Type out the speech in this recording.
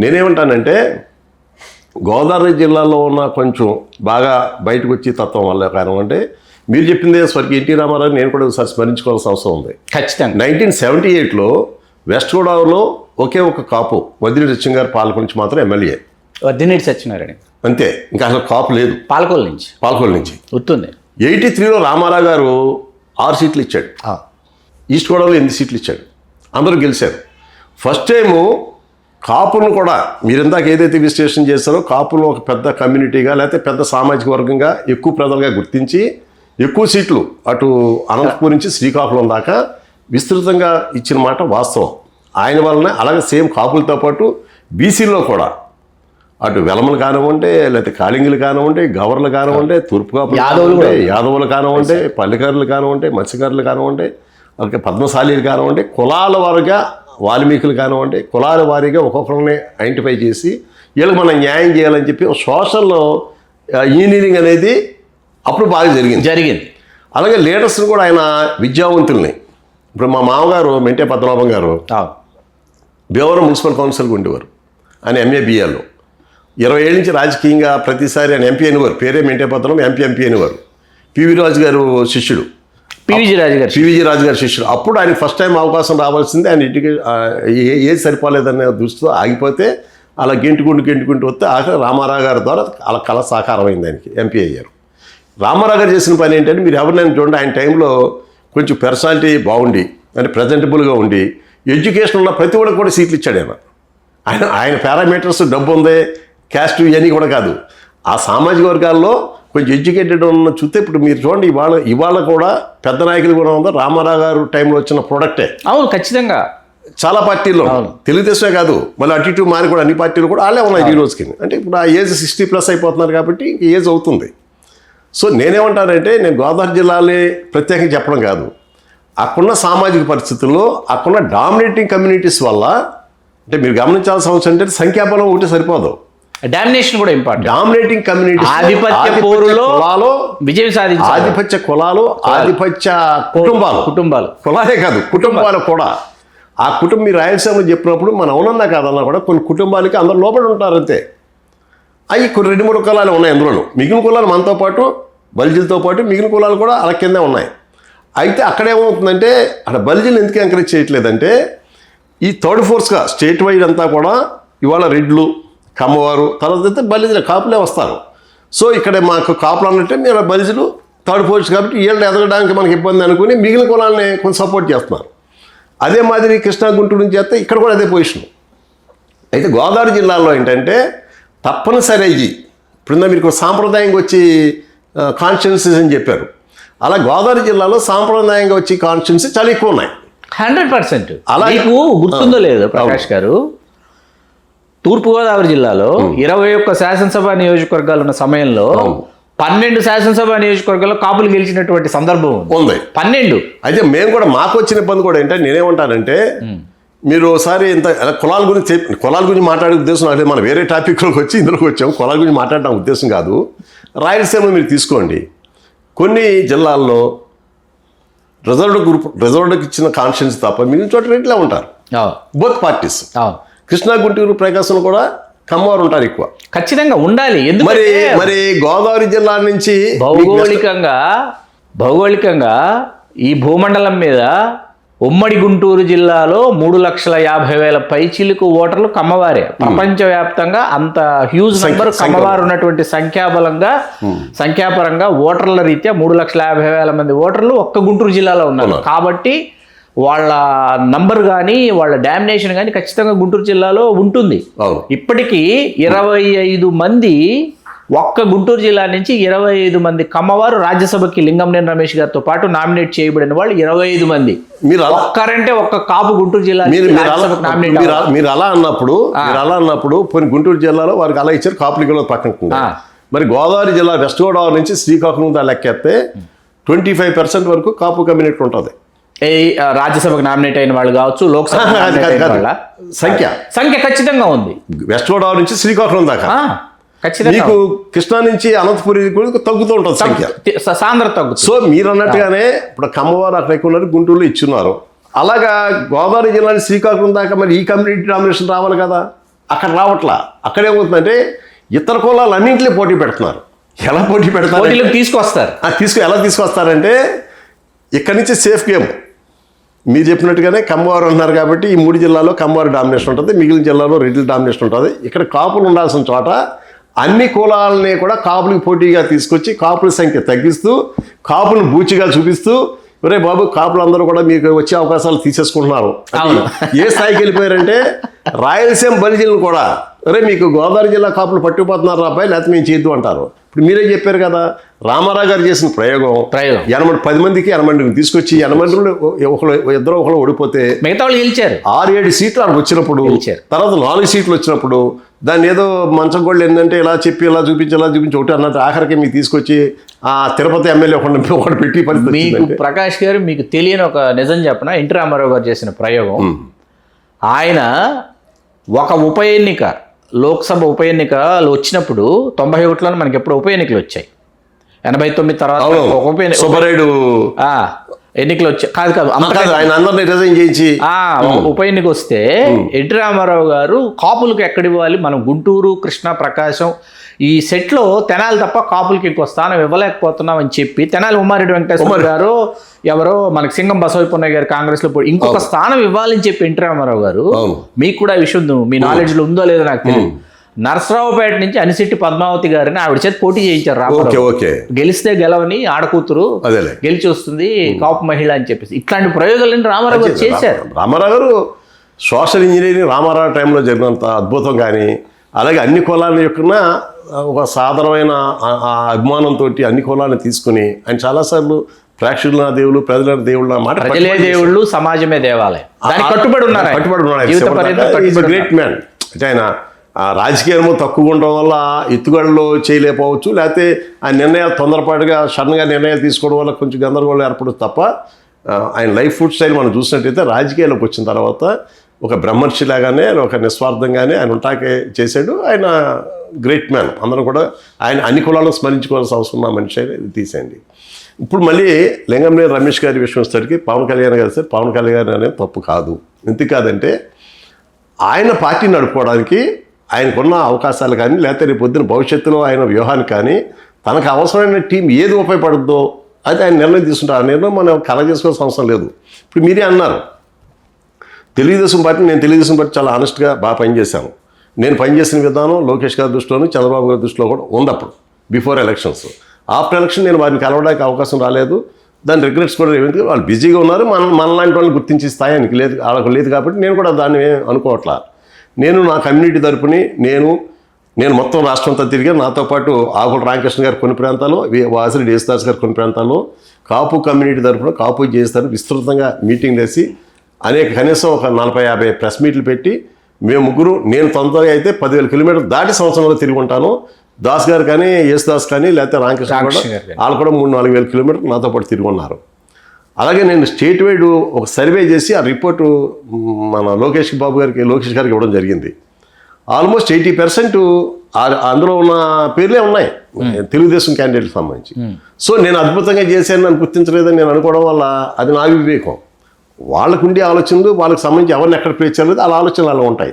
నేనేమంటానంటే గోదావరి జిల్లాలో ఉన్న కొంచెం బాగా బయటకు వచ్చి తత్వం వల్ల కారణం అంటే మీరు చెప్పిందే స్వర్గీయ ఎన్టీ రామారావు నేను కూడా ఒకసారి స్మరించుకోవాల్సిన అవసరం ఉంది. ఖచ్చితంగా 1978లో వెస్ట్ గోదావరిలో ఒకే ఒక కాపు వద్దినేని సత్యం గారు పాలకొల నుంచి మాత్రం ఎమ్మెల్యే. వద్దినేని సత్యనారాయణ అంతే, ఇంకా అసలు కాపు లేదు పాలకొల నుంచి. గుర్తుంది. 83లో రామారావు గారు 6 సీట్లు ఇచ్చాడు. ఈస్ట్ గోదావరిలో 8 సీట్లు ఇచ్చాడు. అందరూ గెలిచారు. ఫస్ట్ టైము కాపులను కూడా మీరు ఇందాక ఏదైతే విశ్లేషణ చేస్తారో కాపులను ఒక పెద్ద కమ్యూనిటీగా లేకపోతే పెద్ద సామాజిక వర్గంగా ఎక్కువ ప్రజలుగా గుర్తించి ఎక్కువ సీట్లు అటు అనంతపూర్ నుంచి శ్రీకాకుళం దాకా విస్తృతంగా ఇచ్చిన మాట వాస్తవం. ఆయన వలన అలాగే సేమ్ కాపులతో పాటు బీసీల్లో కూడా అటు వెలమలు కానివ్వండి లేకపోతే కాళింగులు కానివ్వండి గవర్లు కానివ్వండి తూర్పు కాపులు యాదవులు కానివ్వండి పల్లెకారులు కానివ్వండి మత్స్యకారులు కానివ్వండి అలాగే పద్మశాలీలు కానివ్వండి కులాల వారుగా వాల్మీకులు కానివ్వండి కులాల వారీగా ఒక్కొక్కరిని ఐడెంటిఫై చేసి వీళ్ళకి మనం న్యాయం చేయాలని చెప్పి సోషల్ ఇంజనీరింగ్ అనేది అప్పుడు బాగా జరిగింది. అలాగే లీడర్స్ని కూడా ఆయన విద్యావంతుల్ని ఇప్పుడు మా మామగారు మెంటే పద్మనాభం గారు భీమవరం మున్సిపల్ కౌన్సిల్గా ఉండేవారు. ఆయన ఎంఏ బిఏలో 20 ఏళ్ళ నుంచి రాజకీయంగా ప్రతిసారి ఆయన ఎంపీ అనేవారు. పేరే మెంటే పద్మనాభం ఎంపీ అనేవారు. పివి రాజు గారు శిష్యుడు. పివిజి రాజు గారి శిష్యుడు. అప్పుడు ఆయన ఫస్ట్ టైం అవకాశం రావాల్సింది ఆయన ఏది సరిపోలేదనే దృష్టితో ఆగిపోతే అలా గెంటుకుంటూ వస్తే ఆఖరి రామారావు గారి ద్వారా అలా కళ సాకారం అయింది. ఆయనకి ఎంపీ అయ్యారు. రామారావు గారు చేసిన పని ఏంటంటే మీరు ఎవరినైనా చూడండి ఆయన టైంలో కొంచెం పర్సనాలిటీ బాగుండి అంటే ప్రజెంటబుల్గా ఉండి ఎడ్యుకేషన్ ఉన్న ప్రతి ఒక్కరికి కూడా సీట్లు ఇచ్చాడు ఆయన పారామీటర్స్ డబ్బు ఉంది క్యాస్ట్ ఇవన్నీ కూడా కాదు. ఆ సామాజిక వర్గాల్లో కొంచెం ఎడ్యుకేటెడ్ ఉన్న చూస్తే ఇప్పుడు మీరు చూడండి ఇవాళ కూడా పెద్ద నాయకులు కూడా ఉందో రామారావు గారు టైంలో వచ్చిన ప్రోడక్టే. అవును, ఖచ్చితంగా చాలా పార్టీల్లో తెలుగుదేశమే కాదు మళ్ళీ అటు ఇటు మారి కూడా అన్ని పార్టీలు కూడా వాళ్ళే ఉన్నాయి ఈ రోజుకి. అంటే ఇప్పుడు ఆ ఏజ్ 60+ అయిపోతున్నారు కాబట్టి ఇంక ఏజ్ అవుతుంది. సో నేనేమంటానంటే నేను గోదావరి జిల్లాలే ప్రత్యేకంగా చెప్పడం కాదు, అక్కడున్న సామాజిక పరిస్థితుల్లో అక్కడున్న డామినేటింగ్ కమ్యూనిటీస్ వల్ల అంటే మీరు గమనించాల్సిన అవసరం అంటే సంఖ్యాబలం ఒకటి సరిపోదు, డామినేషన్ కూడా ఇంపార్టెంట్. డామినేటింగ్ కమ్యూనిటీ ఆధిపత్య పోరులో విజయం సాధించారు. ఆధిపత్య కులాలు ఆధిపత్య కుటుంబాలు కులాలే కాదు కుటుంబాలు కూడా. ఆ కుటుంబం మీరు రాయలసీమలో చెప్పినప్పుడు మన అవునన్నా కాదన్నా కూడా కొన్ని కుటుంబాలకి అందరూ లోపల ఉంటారు అంతే. అవి కొన్ని 2-3 కులాలు ఉన్నాయి. అందులోనూ మిగిలిన కులాలు మనతో పాటు బలిజీలతో పాటు మిగిలిన కులాలు కూడా అలా కిందే ఉన్నాయి. అయితే అక్కడేమవుతుందంటే అక్కడ బలిజీలు ఎందుకు ఎంకరేజ్ చేయట్లేదంటే ఈ థర్డ్ ఫోర్స్గా స్టేట్ వైడ్ అంతా కూడా ఇవాళ రెడ్లు కమ్మవారు తర్వాత అయితే బలిజీలు కాపులే వస్తారు. సో ఇక్కడ మాకు కాపులు అన్నట్టే మీరు బలిజీలు థర్డ్ ఫోర్స్ కాబట్టి వీళ్ళు ఎదగడానికి మనకి ఇబ్బంది అనుకుని మిగిలిన కులాలని కొంచెం సపోర్ట్ చేస్తున్నారు. అదే మాదిరి కృష్ణా గుంటూరు నుంచి చేస్తే ఇక్కడ కూడా అదే పొజిషన్. అయితే గోదావరి జిల్లాలో ఏంటంటే తప్పనిసరి అయ్యి ఇప్పుడు మీరు సాంప్రదాయంగా వచ్చి కాన్స్టిట్యున్సీస్ అని చెప్పారు. అలా గోదావరి జిల్లాలో సాంప్రదాయంగా వచ్చి కాన్స్టిట్యున్సీ చాలా ఎక్కువ ఉన్నాయి. 100%. అలా మీకు గుర్తుందో లేదో ప్రకాష్ గారు, తూర్పుగోదావరి జిల్లాలో 21 శాసనసభ నియోజకవర్గాలు ఉన్న సమయంలో 12 శాసనసభ నియోజకవర్గాల్లో కాపులు గెలిచినటువంటి సందర్భం ఉంది. 12. అయితే మేము కూడా మాకు వచ్చిన ఇబ్బంది కూడా ఏంటంటే నేనేమంటానంటే మీరు ఒకసారి ఇంత కులాల గురించి మాట్లాడే ఉద్దేశం అంటే మనం వేరే టాపిక్లోకి వచ్చి ఇందులోకి వచ్చాము. కులాల గురించి మాట్లాడడం ఉద్దేశం కాదు. రాయలసీమ మీరు తీసుకోండి, కొన్ని జిల్లాల్లో రిజర్వ్డ్కి ఇచ్చిన కాన్స్టిట్యున్సీ తప్ప మిగిలిన చోట రెడ్లే ఉంటారు బోత్ పార్టీస్. కృష్ణా గుంటూరు ప్రకాశం కూడా కమ్మవారు ఉంటారు ఎక్కువ. ఖచ్చితంగా ఉండాలి. మరి గోదావరి జిల్లా నుంచి భౌగోళికంగా ఈ భూమండలం మీద ఉమ్మడి గుంటూరు జిల్లాలో 3,50,000 పైచిలుకు ఓటర్లు కమ్మవారే. ప్రపంచవ్యాప్తంగా అంత హ్యూజ్ నెంబర్ కమ్మవారు ఉన్నటువంటి సంఖ్యాపరంగా ఓటర్ల రీత్యా 3,50,000 మంది ఓటర్లు ఒక్క గుంటూరు జిల్లాలో ఉన్నారు. కాబట్టి వాళ్ళ నంబర్ కానీ వాళ్ళ డామినేషన్ కానీ ఖచ్చితంగా గుంటూరు జిల్లాలో ఉంటుంది. ఇప్పటికీ 25 మంది ఒక్క గుంటూరు జిల్లా నుంచి 25 మంది కమ్మవారు రాజ్యసభకి లింగంనేని రమేష్ గారితో పాటు నామినేట్ చేయబడిన వాళ్ళు 25 మంది. మీరు ఒక్కరంటే ఒక్క కాపు గుంటూరు జిల్లా మీరు అలా అన్నప్పుడు కొన్ని గుంటూరు జిల్లాలో వారికి అలా ఇచ్చారు, కాపులు పక్కన. మరి గోదావరి జిల్లా వెస్ట్ గోదావరి నుంచి శ్రీకాకుళం లెక్కెత్తే 25% వరకు కాపు కమ్యూనిటీ ఉంటుంది. రాజ్యసభకు నామినేట్ అయిన వాళ్ళు కావచ్చు, లోక్సభ సంఖ్య ఖచ్చితంగా ఉంది. వెస్ట్ గోదావరి నుంచి శ్రీకాకుళం దాకా మీకు కృష్ణా నుంచి అనంతపురి తగ్గుతూ ఉంటుంది సంఖ్య, సాంద్రత తగ్గుతుంది. సో మీరు అన్నట్టుగానే ఇప్పుడు కమ్మవారు అక్కడ ఎక్కువ ఉన్నారు, గుంటూరులో ఇచ్చున్నారు. అలాగా గోదావరి జిల్లా శ్రీకాకుళం దాకా మరి ఈ కమ్యూనిటీ డామినేషన్ రావాలి కదా. అక్కడ రావట్లా. అక్కడ ఏమవుతుందంటే ఇతర కులాలు అన్నింటిలో పోటీ పెడుతున్నారు. ఎలా పోటీ పెడతారు? పోటీలకు తీసుకొస్తారు. ఎలా తీసుకొస్తారంటే ఇక్కడి నుంచి సేఫ్ గేమ్. మీరు చెప్పినట్టుగానే కమ్మవారు అన్నారు కాబట్టి ఈ 3 జిల్లాలో కమ్మవారు డామినేషన్ ఉంటుంది, మిగిలిన జిల్లాలో రెడ్డిల డామినేషన్ ఉంటుంది. ఇక్కడ కాపులు ఉండాల్సిన చోట అన్ని కులాలని కూడా కాపులకు పోటీగా తీసుకొచ్చి కాపుల సంఖ్య తగ్గిస్తూ కాపులను బూచిగా చూపిస్తూ ఒరే బాబు కాపులందరూ కూడా మీకు వచ్చే అవకాశాలు తీసేసుకుంటున్నారు. ఏ స్థాయికి వెళ్ళిపోయారంటే రాయలసీమ బలిజీలను కూడా ఒరే మీకు గోదావరి జిల్లా కాపులు పట్టుకుపోతున్నారు అబ్బాయి, లేకపోతే మేము చేయొద్దు అంటారు. ఇప్పుడు మీరే చెప్పారు కదా, రామారావు గారు చేసిన ప్రయోగం 10 మందికి 80 మందిని తీసుకొచ్చి 80 మందిలో ఇద్దరు ఒకరు ఓడిపోతే మిగతా వాళ్ళు గెలిచారు. 6-7 సీట్లు అక్కడ వచ్చినప్పుడు, తర్వాత 4 సీట్లు వచ్చినప్పుడు దాన్ని ఏదో మంచం గోళ్ళు ఏంటంటే ఇలా చెప్పి ఇలా చూపించి ఒకటి అన్నట్టు ఆఖరికి మీకు తీసుకొచ్చి ఆ తిరుపతి ఎమ్మెల్యే ఒకటి పెట్టి పరిస్థితి. మీకు ప్రకాష్ గారు మీకు తెలియని ఒక నిజం చెప్పనా, ఎన్టీ రామారావు గారు చేసిన ప్రయోగం. ఆయన ఒక ఉప ఎన్నిక, లోక్సభ ఉప ఎన్నికలు వచ్చినప్పుడు 91లో మనకి ఎప్పుడు ఉప ఎన్నికలు వచ్చాయి, 89 తర్వాత ఉప ఎన్నికలు వచ్చాయి. కాదు ఆయన అందరినీ రిజైన్ చేయించి ఉప ఎన్నిక వస్తే ఎన్టీ రామారావు గారు కాపులకు ఎక్కడివ్వాలి, మనం గుంటూరు, కృష్ణా, ప్రకాశం ఈ సెట్లో తెనాలి తప్ప కాపులకి ఇంకో స్థానం ఇవ్వలేకపోతున్నాం అని చెప్పి తెనాలి ఉమ్మారెడ్డి వెంకటేశ్వర గారు ఎవరో మనకి సింగం బసవపున్నయ్య గారు కాంగ్రెస్ లో ఇంకొక స్థానం ఇవ్వాలని చెప్పి ఎన్టీ రామారావు గారు, మీకు కూడా ఈ విషయం మీ నాలెడ్జ్ లో ఉందో లేదో నాకు తెలియదు, నరసరావుపేట నుంచి అనిశెట్టి పద్మావతి గారిని ఆవిడ చేతి పోటీ చేయించారు రామారావు. గెలిస్తే గెలవని ఆడకూతురు గెలిచి వస్తుంది కాపు మహిళ అని చెప్పేసి ఇట్లాంటి ప్రయోగాలను రామారావు గారు చేశారు. రామారావు గారు సోషల్ ఇంజనీరింగ్ రామారావు టైంలో జరిగినంత అద్భుతం కానీ, అలాగే అన్ని కులాల యొక్క ఒక సాధారణమైన అభిమానంతో అన్ని కులాలను తీసుకుని ఆయన చాలాసార్లు ప్రేక్షకుల దేవుళ్ళు, ప్రజల దేవుళ్ళు అన్నమాట. ప్రజలే దేవుళ్ళు, సమాజమే దేవాలయం, కట్టుబడి ఉన్నారు. Great man. అంటే ఆయన రాజకీయము తక్కువ ఉండడం వల్ల ఎత్తుగడలు చేయలేకపోవచ్చు, లేకపోతే ఆ నిర్ణయాలు తొందరపాటుగా సడన్గా నిర్ణయాలు తీసుకోవడం వల్ల కొంచెం గందరగోళం ఏర్పడదు తప్ప ఆయన లైఫ్ ఫుడ్ స్టైల్ మనం చూసినట్టయితే రాజకీయాల్లోకి వచ్చిన తర్వాత ఒక బ్రహ్మర్షి లాగానే ఒక నిస్వార్థంగానే ఆయన ఉంటాకే చేశాడు. ఆయన గ్రేట్ మ్యాన్. అందరూ కూడా ఆయన అన్ని కులాలను స్మరించుకోవాల్సిన అవసరం ఉన్న మనిషి ఇది తీసేయండి. ఇప్పుడు మళ్ళీ లింగంనేని రమేష్ గారి విషయం వచ్చేసరికి పవన్ కళ్యాణ్ గారు సార్, పవన్ కళ్యాణ్ అనేది తప్పు కాదు. ఎందుకు కాదంటే ఆయన పార్టీ నడుపుకోవడానికి ఆయనకున్న అవకాశాలు కానీ, లేకపోతే రేపు పొద్దున భవిష్యత్తులో ఆయన వ్యూహానికి కానీ తనకు అవసరమైన టీం ఏది ఉపయోగపడుతుందో అది ఆయన నిర్ణయం తీసుకుంటారు. ఆ నిర్ణయం మనం కలెక్ట్ చేసుకోవాల్సిన అవసరం లేదు. ఇప్పుడు మీరే అన్నారు తెలుగుదేశం పార్టీ, నేను తెలుగుదేశం పార్టీ చాలా ఆనెస్ట్గా బాగా పనిచేశాను. నేను పనిచేసిన విధానం లోకేష్ గారి దృష్టిలోను చంద్రబాబు గారి దృష్టిలో కూడా ఉంది అప్పుడు బిఫోర్ ఎలక్షన్స్. ఆఫ్టర్ ఎలక్షన్ నేను వారిని కలవడానికి అవకాశం రాలేదు. దాని రిగ్రెట్స్ కూడా ఎందుకంటే వాళ్ళు బిజీగా ఉన్నారు. మనలాంటి వాళ్ళని గుర్తించే స్థాయి ఆయనకి లేదు, వాళ్ళకు లేదు. కాబట్టి నేను కూడా దాన్ని అనుకోవట్లా. నేను నా కమ్యూనిటీ తరపుని నేను మొత్తం రాష్ట్రం అంతా తిరిగాను. నాతో పాటు ఆకుల రామకృష్ణ గారు కొన్ని ప్రాంతాల్లో, వాసిరెడ్డి యేసుదాస్ గారు కొన్ని ప్రాంతాల్లో కాపు కమ్యూనిటీ తరపున కాపు చేస్తారు విస్తృతంగా మీటింగ్ వేసి కనీసం ఒక 40-50 ప్రెస్ మీట్లు పెట్టి మేము ముగ్గురు, నేను తొందరగా అయితే 10,000 కిలోమీటర్లు దాటి సంవత్సరంలో తిరిగి ఉంటాను. దాస్ గారు కానీ, యేసుదాస్ కానీ, లేకపోతే రామకృష్ణ కూడా వాళ్ళు కూడా 3-4 వేల కిలోమీటర్లు నాతో పాటు తిరిగి ఉన్నారు. అలాగే నేను స్టేట్ వైడ్ ఒక సర్వే చేసి ఆ రిపోర్టు మన లోకేష్ గారికి ఇవ్వడం జరిగింది. ఆల్మోస్ట్ 80% అందులో ఉన్న పేర్లే ఉన్నాయి తెలుగుదేశం క్యాండిడేట్కి సంబంధించి. సో నేను అద్భుతంగా చేశాను నన్ను గుర్తించలేదని నేను అనుకోవడం వల్ల అది నా వివేకం. వాళ్ళకు ఉండే ఆలోచనలు, వాళ్ళకి సంబంధించి ఎవరిని ఎక్కడ ప్లేస్ చేయలేదు, వాళ్ళ ఆలోచనలు అలా ఉంటాయి.